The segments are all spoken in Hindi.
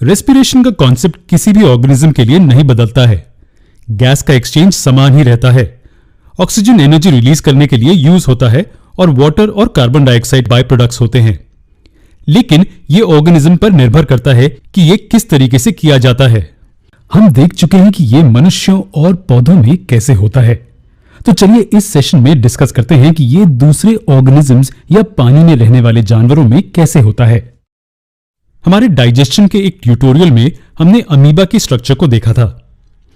रेस्पिरेशन का कॉन्सेप्ट किसी भी ऑर्गेनिज्म के लिए नहीं बदलता है। गैस का एक्सचेंज समान ही रहता है। ऑक्सीजन एनर्जी रिलीज करने के लिए यूज होता है और वाटर और कार्बन डाइऑक्साइड बाय प्रोडक्ट्स होते हैं। लेकिन यह ऑर्गेनिज्म पर निर्भर करता है कि यह किस तरीके से किया जाता है। हम देख चुके हैं कि यह मनुष्यों और पौधों में कैसे होता है, तो चलिए इस सेशन में डिस्कस करते हैं कि यह दूसरे ऑर्गेनिजम्स या पानी में रहने वाले जानवरों में कैसे होता है। हमारे डाइजेशन के एक ट्यूटोरियल में हमने अमीबा के स्ट्रक्चर को देखा था।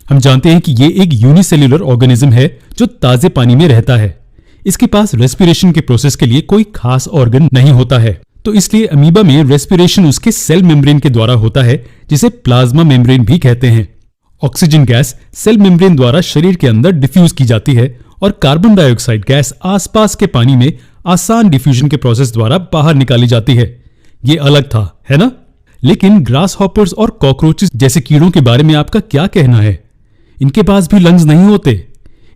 हम जानते हैं कि यह एक यूनिसेल्युलर ऑर्गेनिज्म है जो ताजे पानी में रहता है। इसके पास रेस्पिरेशन के प्रोसेस के लिए कोई खास ऑर्गन नहीं होता है, तो इसलिए अमीबा में रेस्पिरेशन उसके सेल मेम्ब्रेन के द्वारा होता है, जिसे प्लाज्मा मेम्ब्रेन भी कहते हैं। ऑक्सीजन गैस सेल मेम्ब्रेन द्वारा शरीर के अंदर डिफ्यूज की जाती है और कार्बन डाइऑक्साइड गैस आसपास के पानी में आसान डिफ्यूजन के प्रोसेस द्वारा बाहर निकाली जाती है। ये अलग था, है ना? लेकिन ग्रास हॉपर्स और कॉकरोचेस जैसे कीड़ों के बारे में आपका क्या कहना है? इनके पास भी लंग्स नहीं होते।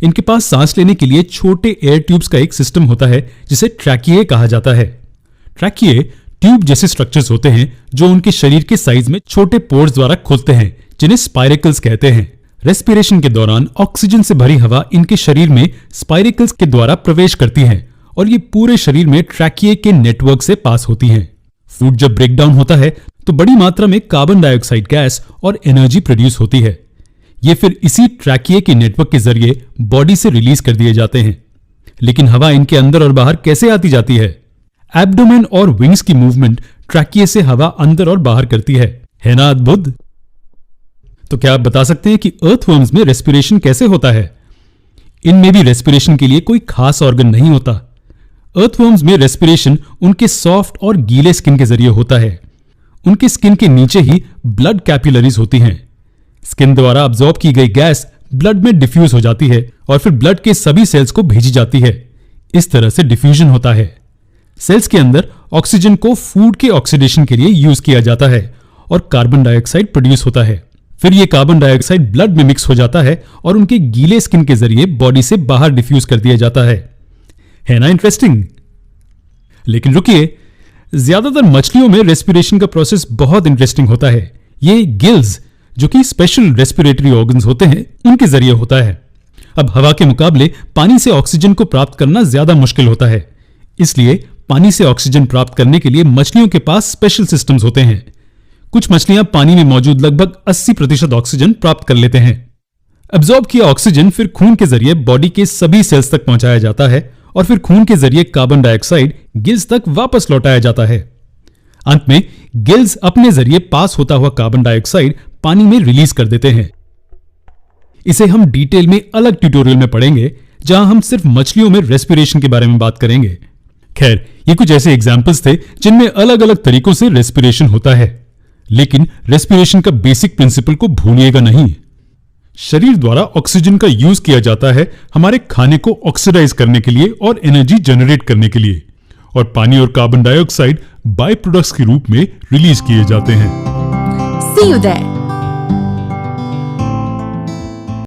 इनके पास सांस लेने के लिए छोटे एयर ट्यूब्स का एक सिस्टम होता है जिसे ट्रैकिए कहा जाता है। ट्रैकिए ट्यूब जैसे स्ट्रक्चर्स होते हैं जो उनके शरीर के साइज में छोटे पोर्स द्वारा खुलते हैं, जिन्हें स्पाइरेकल्स कहते हैं। रेस्पिरेशन के दौरान ऑक्सीजन से भरी हवा इनके शरीर में स्पाइरेकल्स के द्वारा प्रवेश करती है और ये पूरे शरीर में ट्रैकिए के नेटवर्क से पास होती हैं। फूड जब ब्रेक डाउन होता है तो बड़ी मात्रा में कार्बन डाइऑक्साइड गैस और एनर्जी प्रोड्यूस होती है। ये फिर इसी ट्रैकिए के नेटवर्क के जरिए बॉडी से रिलीज कर दिए जाते हैं। लेकिन हवा इनके अंदर और बाहर कैसे आती जाती है? एब्डोमेन और विंग्स की मूवमेंट ट्रैकिए से हवा अंदर और बाहर करती है ना अद्भुत? तो क्या आप बता सकते हैं कि अर्थवर्म्स में रेस्पिरेशन कैसे होता है? इनमें भी रेस्पिरेशन के लिए कोई खास ऑर्गन नहीं होता। अर्थवर्म्स में रेस्पिरेशन उनके सॉफ्ट और गीले स्किन के जरिए होता है। उनके स्किन के नीचे ही ब्लड कैपिलरीज होती हैं। स्किन द्वारा अब्सॉर्ब की गई गैस ब्लड में डिफ्यूज हो जाती है और फिर ब्लड के सभी सेल्स को भेजी जाती है। इस तरह से डिफ्यूजन होता है। सेल्स के अंदर ऑक्सीजन को फूड के ऑक्सीडेशन के लिए यूज किया जाता है और कार्बन डाइऑक्साइड प्रोड्यूस होता है। फिर यह कार्बन डाइऑक्साइड ब्लड में मिक्स हो जाता है और उनके गीले स्किन के जरिए बॉडी से बाहर डिफ्यूज कर दिया जाता है ना इंटरेस्टिंग? लेकिन रुकिए, ज्यादातर मछलियों में रेस्पिरेशन का प्रोसेस बहुत इंटरेस्टिंग होता है। ये गिल्स, जो कि स्पेशल रेस्पिरेटरी ऑर्गन्स होते हैं, उनके जरिए होता है। अब हवा के मुकाबले पानी से ऑक्सीजन को प्राप्त करना ज्यादा मुश्किल होता है, इसलिए पानी से ऑक्सीजन प्राप्त करने के लिए मछलियों के पास स्पेशल सिस्टम्स होते हैं। कुछ मछलियां पानी में मौजूद लगभग 80% ऑक्सीजन प्राप्त कर लेते हैं। अब्सॉर्ब किया ऑक्सीजन फिर खून के जरिए बॉडी के सभी सेल्स तक पहुंचाया जाता है और फिर खून के जरिए कार्बन डाइऑक्साइड गिल्स तक वापस लौटाया जाता है। अंत में गिल्स अपने जरिए पास होता हुआ कार्बन डाइऑक्साइड पानी में रिलीज कर देते हैं। इसे हम डिटेल में अलग ट्यूटोरियल में पढ़ेंगे, जहां हम सिर्फ मछलियों में रेस्पिरेशन के बारे में बात करेंगे। खैर, ये कुछ ऐसे एग्जाम्पल्स थे जिनमें अलग अलग तरीकों से रेस्पिरेशन होता है, लेकिन रेस्पिरेशन का बेसिक प्रिंसिपल को भूलिएगा नहीं। शरीर द्वारा ऑक्सीजन का यूज किया जाता है हमारे खाने को ऑक्सीडाइज करने के लिए और एनर्जी जनरेट करने के लिए, और पानी और कार्बन डाइऑक्साइड बाय प्रोडक्ट्स के रूप में रिलीज किए जाते हैं। See you there.